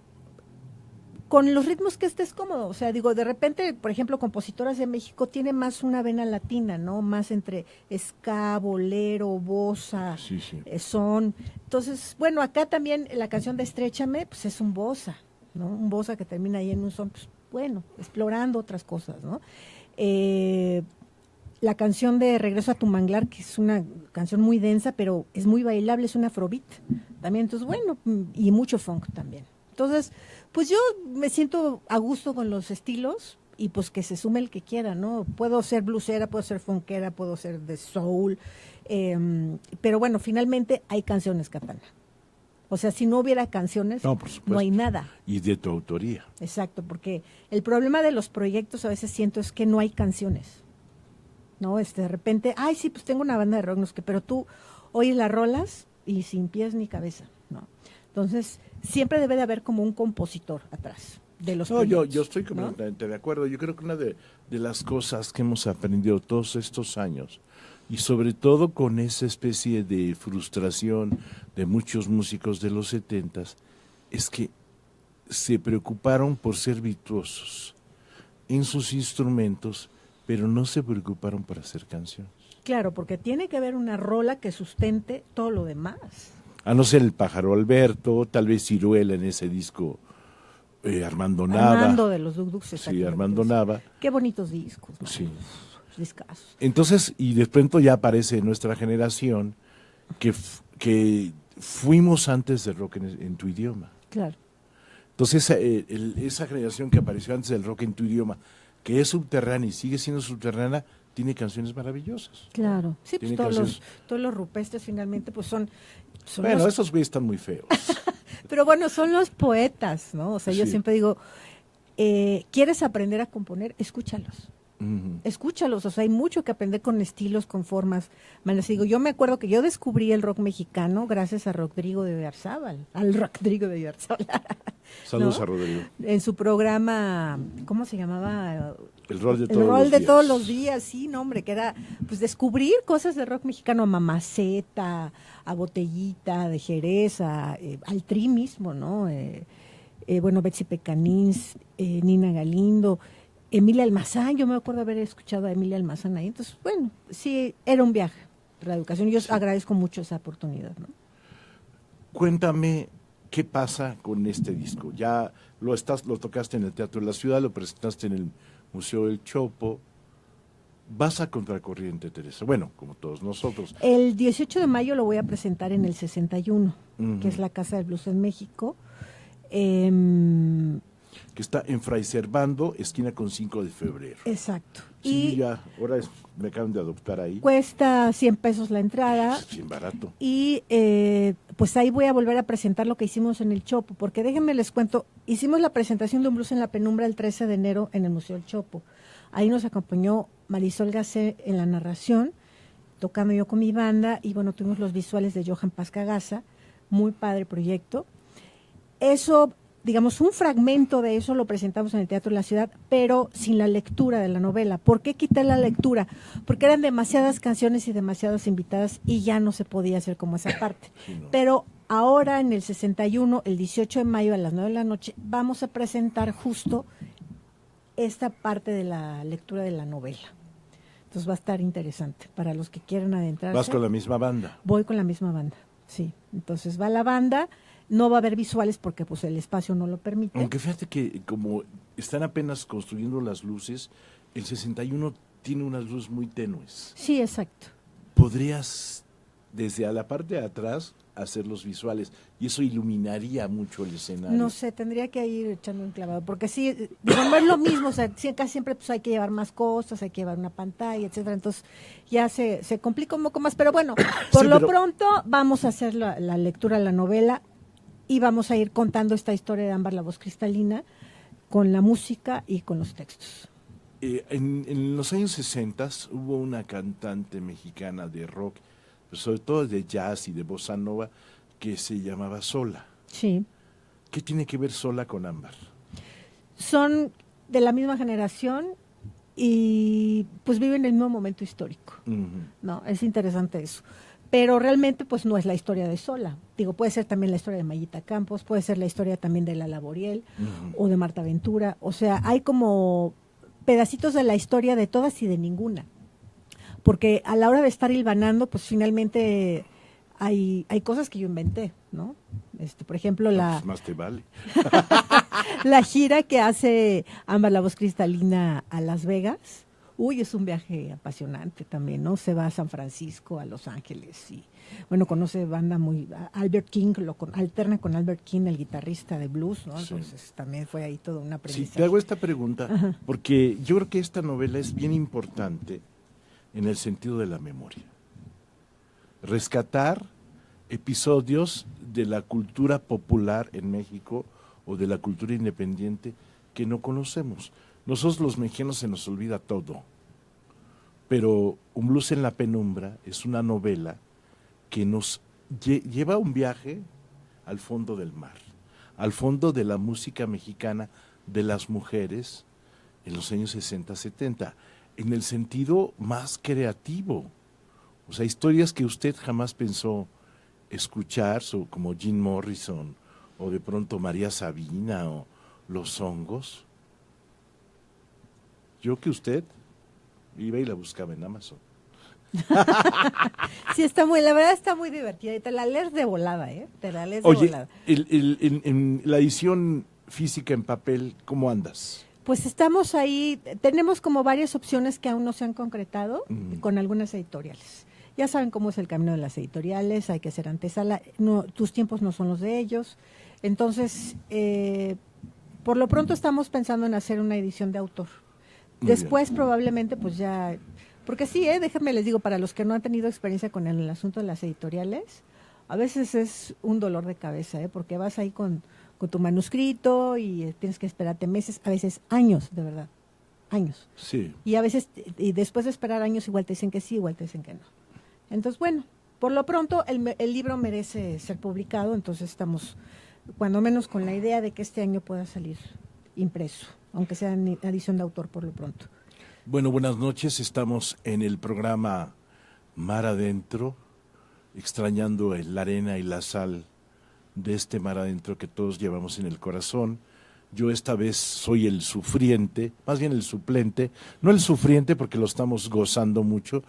con los ritmos que estés cómodo. O sea, digo, de repente, por ejemplo, Compositoras de México tiene más una vena latina, ¿no? Más entre ska, bolero, bossa, Sí, sí. son. Entonces, bueno, acá también la canción de Estréchame, pues es un bossa, ¿no? Un bossa que termina ahí en un son, pues bueno, explorando otras cosas, ¿no? La canción de Regreso a tu Manglar, que es una canción muy densa, pero es muy bailable, es un afrobeat también, entonces bueno, y mucho funk también. Entonces, pues yo me siento a gusto con los estilos y pues que se sume el que quiera, ¿no? Puedo ser bluesera, puedo ser funkera, puedo ser de soul, pero bueno, finalmente hay canciones, Katana. O sea, si no hubiera canciones, No, por supuesto. no hay nada. Y de tu autoría. Exacto, porque el problema de los proyectos a veces siento es que no hay canciones, ¿no? De repente, ay, sí, pues tengo una banda de rock, no sé qué, pero tú oyes las rolas y sin pies ni cabeza, ¿no? Entonces, siempre debe de haber como un compositor atrás de los No, proyectos. yo estoy ¿no? completamente de acuerdo. Yo creo que una de las cosas que hemos aprendido todos estos años, y sobre todo con esa especie de frustración de muchos músicos de los 70s, es que se preocuparon por ser virtuosos en sus instrumentos, pero no se preocuparon por hacer canciones. Claro, porque tiene que haber una rola que sustente todo lo demás. A no ser el Pájaro Alberto, tal vez Ciruela en ese disco, Armando Nava. Armando de los Duk Duks, Sí, exactamente. Armando Nava. Qué bonitos discos, ¿no? Sí. Discazos. Entonces, y de pronto ya aparece nuestra generación que fuimos antes del rock en tu idioma. Claro. Entonces, esa generación que apareció antes del rock en tu idioma, que es subterránea y sigue siendo subterránea, tiene canciones maravillosas. Claro. Sí, pues Tiene todos canciones. los rupestres finalmente pues son Bueno, los- esos güeyes están muy feos. pero bueno, son los poetas, ¿no? O sea, yo Sí. siempre digo, ¿quieres aprender a componer? Escúchalos. Ujú. Escúchalos, o sea, hay mucho que aprender con estilos, con formas. Manes, digo, yo me acuerdo que yo descubrí el rock mexicano gracias a Rodrigo de Oyarzábal, al Rodrigo de Oyarzábal. Saludos ¿No? a Rodrigo. En su programa, ¿cómo se llamaba? El rol de El todos rol los de días. todos los días, sí, no, hombre, que era pues descubrir cosas de rock mexicano, a Mamaceta, a Botellita, de Jerez, al Tri mismo, ¿no? Bueno, Betsy Pecanins, Nina Galindo, Emilia Almazán, yo me acuerdo haber escuchado a Emilia Almazán ahí. Entonces, bueno, sí, era un viaje para la educación. Yo agradezco mucho esa oportunidad, ¿no? Cuéntame qué pasa con este disco. Ya lo tocaste en el Teatro de la Ciudad, lo presentaste en el Museo del Chopo. Vas a contracorriente, Teresa. Bueno, como todos nosotros. El 18 de mayo lo voy a presentar en el 61, que es la Casa del Blues en México. Que está en Fray Servando, esquina con 5 de febrero. Exacto. Sí, y ya, ahora me acaban de adoptar ahí. cuesta 100 pesos la entrada. Es bien barato. Y pues ahí voy a volver a presentar lo que hicimos en el Chopo, porque déjenme les cuento, hicimos la presentación de Un Blues en la Penumbra el 13 de enero en el Museo del Chopo. Ahí nos acompañó Marisol Gacé en la narración, tocando yo con mi banda, y bueno, tuvimos los visuales de Johan Pascagasa, muy padre proyecto. Eso, digamos, un fragmento de eso lo presentamos en el Teatro de la Ciudad, pero sin la lectura de la novela. ¿Por qué quité la lectura? Porque eran demasiadas canciones y demasiadas invitadas y ya no se podía hacer como esa parte. Sí, no. Pero ahora en el 61, el 18 de mayo a las 9 de la noche, vamos a presentar justo esta parte de la lectura de la novela. Entonces va a estar interesante para los que quieran adentrarse. ¿Vas con la misma banda? Voy con la misma banda, sí. Entonces va la banda, no va a haber visuales porque pues el espacio no lo permite. Aunque fíjate que como están apenas construyendo las luces, el 61 tiene unas luces muy tenues. Sí, exacto. Podrías, desde a la parte de atrás, hacer los visuales y eso iluminaría mucho el escenario. No sé, tendría que ir echando un clavado, porque sí, digo, no es lo mismo, o sea, casi siempre pues hay que llevar más cosas, hay que llevar una pantalla, etcétera, entonces ya se complica un poco más, pero bueno, por lo pronto vamos a hacer la lectura de la novela y vamos a ir contando esta historia de Ámbar la voz cristalina con la música y con los textos. En los años 60 hubo una cantante mexicana de rock, pero sobre todo de jazz y de bossa nova, que se llamaba Sola. Sí. ¿Qué tiene que ver Sola con Ámbar? Son de la misma generación y pues viven el mismo momento histórico. No, es interesante eso. Pero realmente pues no es la historia de Sola. Digo, puede ser también la historia de Mayita Campos, puede ser la historia también de Lala Boriel o de Marta Ventura. O sea, hay como pedacitos de la historia de todas y de ninguna. Porque a la hora de estar hilvanando, pues finalmente hay cosas que yo inventé, ¿no? Por ejemplo, Pues más te vale. la gira que hace Ámbar la voz cristalina a Las Vegas. Uy, es un viaje apasionante también, ¿no? Se va a San Francisco, a Los Ángeles y, bueno, conoce banda Albert King, alterna con Albert King, el guitarrista de blues, ¿no? Sí. Entonces también fue ahí todo una Sí, aprendizaje. te hago esta pregunta, porque yo creo que esta novela es bien importante en el sentido de la memoria. Rescatar episodios de la cultura popular en México o de la cultura independiente que no conocemos. Nosotros los mexicanos se nos olvida todo, pero Un blues en la penumbra es una novela que nos lleva a un viaje al fondo del mar, al fondo de la música mexicana de las mujeres en los años 60, 70, en el sentido más creativo. O sea, historias que usted jamás pensó escuchar, como Jim Morrison, o de pronto María Sabina, o Los Hongos. Yo que usted iba y la buscaba en Amazon. Sí, la verdad está muy divertida y te la lees de volada, ¿eh? Te la lees de Oye, volada. en la edición física en papel, ¿cómo andas? Pues estamos ahí, tenemos como varias opciones que aún no se han concretado con algunas editoriales. Ya saben cómo es el camino de las editoriales, hay que hacer antesala, no, tus tiempos no son los de ellos. Entonces, por lo pronto estamos pensando en hacer una edición de autor. Después probablemente pues ya, porque sí, déjenme les digo, para los que no han tenido experiencia con el asunto de las editoriales, a veces es un dolor de cabeza, porque vas ahí con tu manuscrito y tienes que esperarte meses, a veces años, de verdad, años. Sí. Y a veces, y después de esperar años, igual te dicen que sí, igual te dicen que no. Entonces, bueno, por lo pronto el libro merece ser publicado, entonces estamos, cuando menos con la idea de que este año pueda salir impreso, aunque sea en edición de autor por lo pronto. Bueno, buenas noches, estamos en el programa Mar Adentro, extrañando la arena y la sal de este mar adentro que todos llevamos en el corazón. Yo esta vez soy el sufriente, más bien el suplente, no el sufriente porque lo estamos gozando mucho.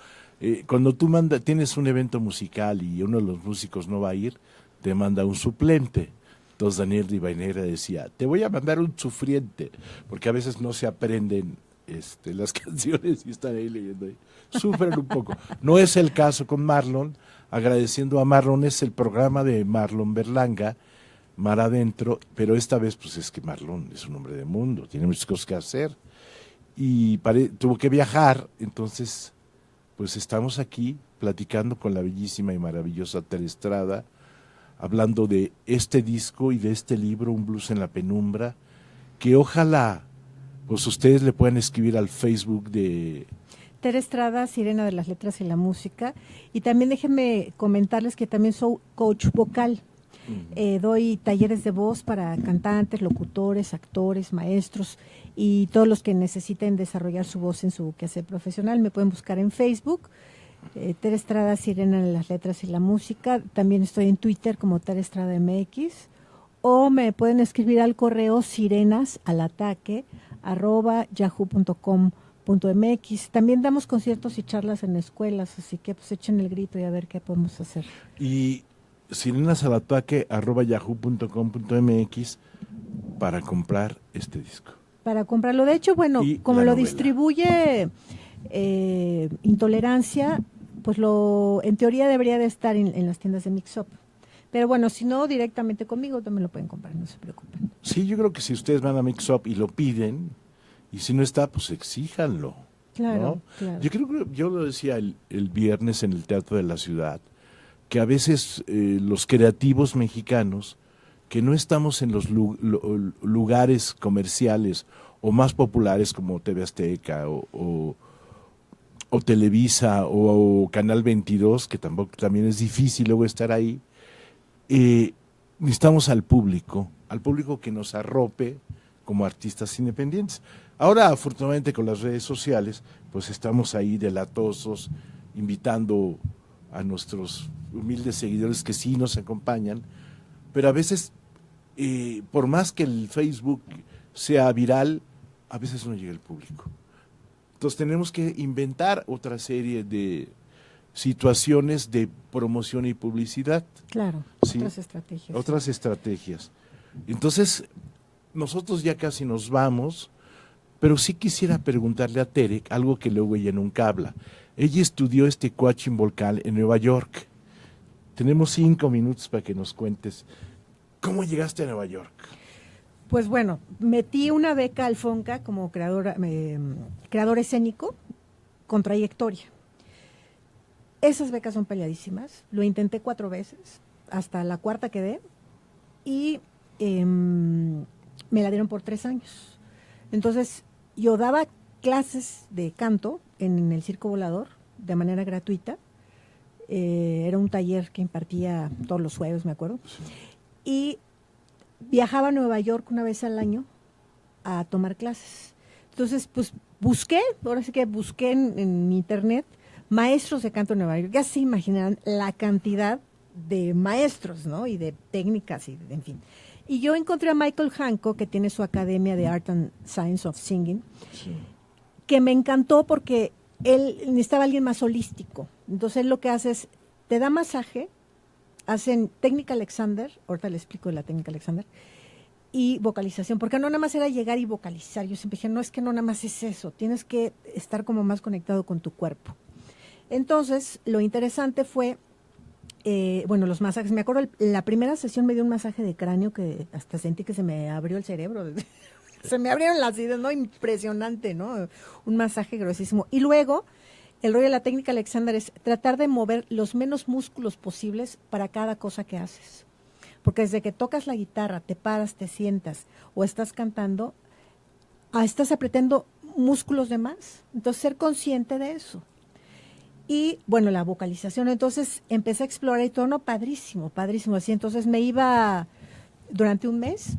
Cuando tú tienes un evento musical y uno de los músicos no va a ir, te manda un suplente. Entonces Daniel Rivadeneira decía, te voy a mandar un sufriente, porque a veces no se aprenden las canciones y están ahí leyendo. Sufren un poco. No es el caso con Marlon. Agradeciendo a Marlon, es el programa de Marlon Berlanga, Mar Adentro, pero esta vez pues es que Marlon es un hombre de mundo, tiene muchas cosas que hacer y tuvo que viajar, entonces pues estamos aquí platicando con la bellísima y maravillosa Tere Estrada, hablando de este disco y de este libro, Un blues en la penumbra, que ojalá pues ustedes le puedan escribir al Facebook de Tere Estrada, Sirena de las Letras y la Música, y también déjenme comentarles que también soy coach vocal. Doy talleres de voz para cantantes, locutores, actores, maestros y todos los que necesiten desarrollar su voz en su quehacer profesional. Me pueden buscar en Facebook, Tere Estrada, Sirena de las Letras y la Música. También estoy en Twitter como Tere Estrada MX, o me pueden escribir al correo sirenasalaataque@yahoo.com.mx. También damos conciertos y charlas en escuelas, así que pues echen el grito y a ver qué podemos hacer. Y sirenasalaataque@yahoo.com.mx para comprar este disco. Para comprarlo. De hecho, bueno, Y como la lo novela. distribuye Intolerancia, pues en teoría debería de estar en las tiendas de Mix Up. Pero bueno, si no, directamente conmigo también lo pueden comprar, no se preocupen. Sí, yo creo que si ustedes van a Mix Up y lo piden, y si no está, pues exíjanlo. Claro, ¿no? claro. Yo lo decía el viernes en el Teatro de la Ciudad, que a veces los creativos mexicanos, que no estamos en los lugares comerciales o más populares como TV Azteca o Televisa o Canal 22, que también es difícil luego estar ahí, necesitamos al público que nos arrope como artistas independientes. Ahora, afortunadamente, con las redes sociales, pues estamos ahí delatosos, invitando a nuestros humildes seguidores que sí nos acompañan, pero a veces, por más que el Facebook sea viral, a veces no llega el público. Entonces tenemos que inventar otra serie de situaciones de promoción y publicidad. Claro, ¿sí? otras estrategias. Otras estrategias. Entonces, nosotros ya casi nos vamos, pero sí quisiera preguntarle a Tere algo que luego ella nunca habla. Ella estudió coaching vocal en Nueva York. Tenemos 5 minutos para que nos cuentes cómo llegaste a Nueva York. Pues bueno, metí una beca al FONCA como creador escénico con trayectoria. Esas becas son peleadísimas. Lo intenté 4 veces, hasta la 4ª quedé, y me la dieron por 3 años. Entonces, yo daba clases de canto en el Circo Volador de manera gratuita. Era un taller que impartía todos los jueves, me acuerdo. Sí. Y viajaba a Nueva York una vez al año a tomar clases. Entonces, pues busqué en internet maestros de canto en Nueva York. Ya se imaginarán la cantidad de maestros, ¿no? Y de técnicas, en fin. Y yo encontré a Michael Hancock, que tiene su academia de Art and Science of Singing, Sí. que me encantó porque él necesitaba a alguien más holístico. Entonces, él lo que hace es, te da masaje, hacen técnica Alexander, ahorita le explico de la técnica Alexander, y vocalización, porque no nada más era llegar y vocalizar. Yo siempre dije, no, es que no nada más es eso, tienes que estar como más conectado con tu cuerpo. Entonces, lo interesante fue, los masajes. Me acuerdo, la primera sesión me dio un masaje de cráneo que hasta sentí que se me abrió el cerebro. Se me abrieron las ideas, ¿no? Impresionante, ¿no? Un masaje gruesísimo. Y luego, el rollo de la técnica Alexander es tratar de mover los menos músculos posibles para cada cosa que haces. Porque desde que tocas la guitarra, te paras, te sientas o estás cantando, estás apretando músculos de más. Entonces, ser consciente de eso. Y, bueno, la vocalización. Entonces, empecé a explorar y todo, no, padrísimo, padrísimo. Así, entonces, me iba durante un mes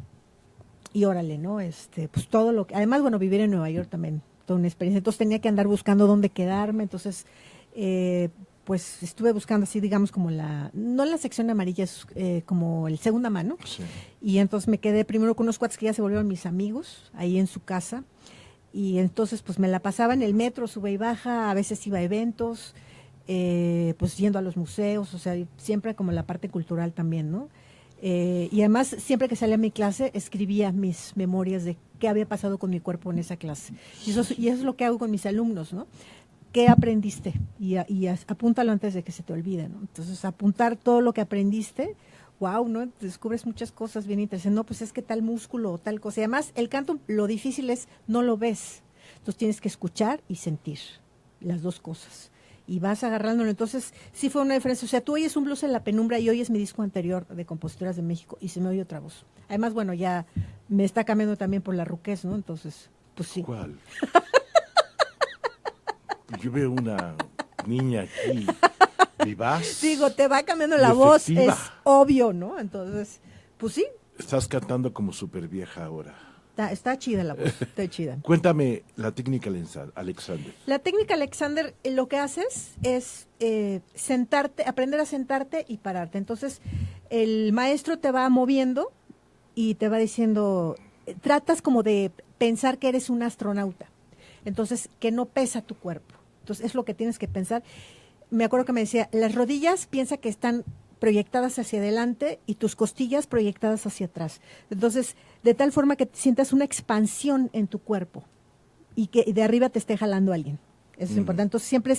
y órale, ¿no? Pues todo lo que... Además, bueno, vivir en Nueva York también, toda una experiencia. Entonces, tenía que andar buscando dónde quedarme. Entonces, pues estuve buscando así, digamos, como no la sección amarilla, es como el segunda mano. Sí. Y entonces me quedé primero con unos cuates que ya se volvieron mis amigos, ahí en su casa. Y entonces pues me la pasaba en el metro, sube y baja, a veces iba a eventos, pues yendo a los museos, o sea, siempre como la parte cultural también, ¿no? Y además, siempre que salía a mi clase, escribía mis memorias de qué había pasado con mi cuerpo en esa clase. Y eso es lo que hago con mis alumnos, ¿no? ¿Qué aprendiste? Y apúntalo antes de que se te olvide, ¿no? Entonces, apuntar todo lo que aprendiste, wow, ¿no? Descubres muchas cosas bien interesantes. No, pues es que tal músculo o tal cosa. Y además, el canto, lo difícil es, no lo ves. Entonces, tienes que escuchar y sentir las dos cosas. Y vas agarrándolo. Entonces, sí fue una diferencia. O sea, tú oyes un blues en la penumbra y oyes mi disco anterior de Compositoras de México y se me oye otra voz. Además, bueno, ya me está cambiando también por la ruquez, ¿no? Entonces, pues sí. ¿Cuál? Yo veo una niña aquí vivaz. Digo, te va cambiando la voz, es obvio, ¿no? Entonces, pues sí. Estás cantando como súper vieja ahora. Está chida la voz, está chida. Cuéntame la técnica Alexander. La técnica Alexander, lo que haces es sentarte, aprender a sentarte y pararte. Entonces, el maestro te va moviendo y te va diciendo, tratas como de pensar que eres un astronauta. Entonces, que no pesa tu cuerpo. Entonces, es lo que tienes que pensar. Me acuerdo que me decía, las rodillas piensa que están proyectadas hacia adelante y tus costillas proyectadas hacia atrás. Entonces, de tal forma que sientas una expansión en tu cuerpo y que de arriba te esté jalando alguien. Eso es importante. Entonces, siempre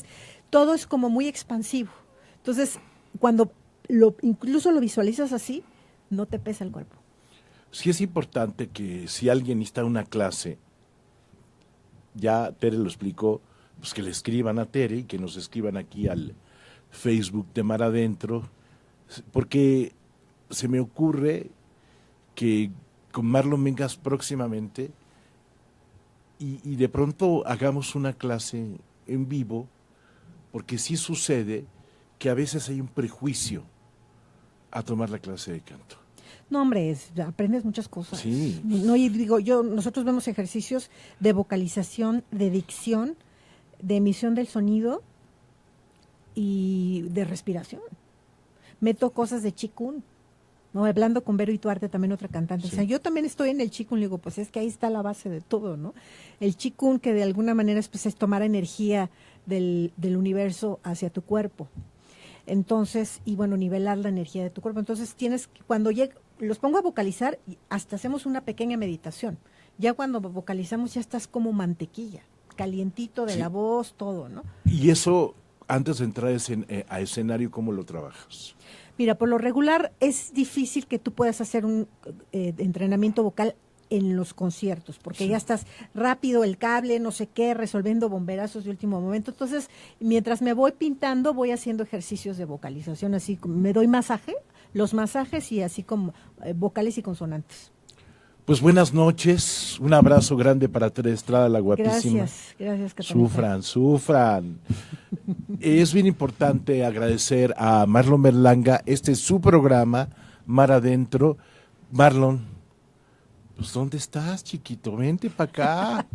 todo es como muy expansivo. Entonces, cuando incluso lo visualizas así, no te pesa el cuerpo. Sí es importante que si alguien está en una clase, ya Tere lo explicó, pues que le escriban a Tere y que nos escriban aquí al Facebook de Mar Adentro, porque se me ocurre que con Marlon vengas próximamente y de pronto hagamos una clase en vivo, porque sí sucede que a veces hay un prejuicio a tomar la clase de canto. No, hombre, aprendes muchas cosas. Sí. No, y digo, nosotros vemos ejercicios de vocalización, de dicción, de emisión del sonido y de respiración. Meto cosas de Qigong, ¿no? Hablando con Vero Ituarte, también otra cantante. Sí. O sea, yo también estoy en el Qigong, le digo, pues es que ahí está la base de todo, ¿no? El Qigong, que de alguna manera pues, es tomar energía del universo hacia tu cuerpo. Entonces, y bueno, nivelar la energía de tu cuerpo. Entonces, cuando los pongo a vocalizar, hasta hacemos una pequeña meditación. Ya cuando vocalizamos, ya estás como mantequilla, calientito de la voz, todo, ¿no? Y eso, antes de entrar a escenario, ¿cómo lo trabajas? Mira, por lo regular es difícil que tú puedas hacer un entrenamiento vocal en los conciertos, porque ya estás rápido, el cable, no sé qué, resolviendo bomberazos de último momento. Entonces, mientras me voy pintando, voy haciendo ejercicios de vocalización, así como me doy los masajes y así como vocales y consonantes. Pues buenas noches, un abrazo grande para Tere Estrada, la guapísima. Gracias, Catalina. Sufran. Es bien importante agradecer a Marlon Berlanga, este es su programa, Mar Adentro. Marlon, pues ¿dónde estás, chiquito? Vente para acá.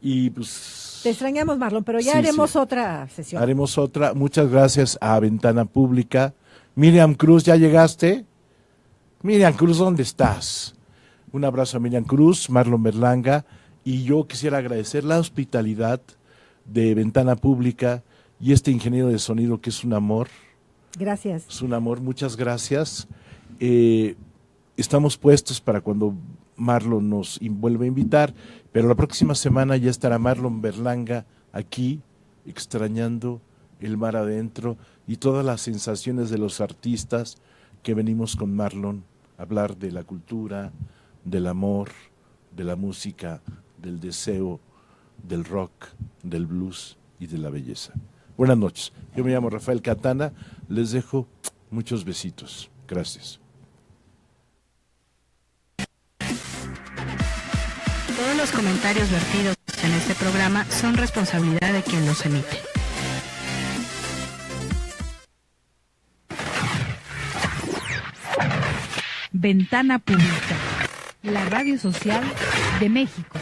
Y pues... Te extrañamos, Marlon, pero ya haremos otra sesión. Haremos otra. Muchas gracias a Ventana Pública. Miriam Cruz, ¿ya llegaste? Miriam Cruz, ¿dónde estás? Un abrazo a Miriam Cruz, Marlon Berlanga, y yo quisiera agradecer la hospitalidad de Ventana Pública y este ingeniero de sonido que es un amor. Gracias. Es un amor, muchas gracias. Estamos puestos para cuando Marlon nos vuelva a invitar, pero la próxima semana ya estará Marlon Berlanga aquí, extrañando el mar adentro y todas las sensaciones de los artistas que venimos con Marlon a hablar de la cultura, del amor, de la música, del deseo, del rock, del blues y de la belleza. Buenas noches, yo me llamo Rafael Catana, les dejo muchos besitos. Gracias. Todos los comentarios vertidos en este programa son responsabilidad de quien los emite. Ventana Pública, la radio social de México.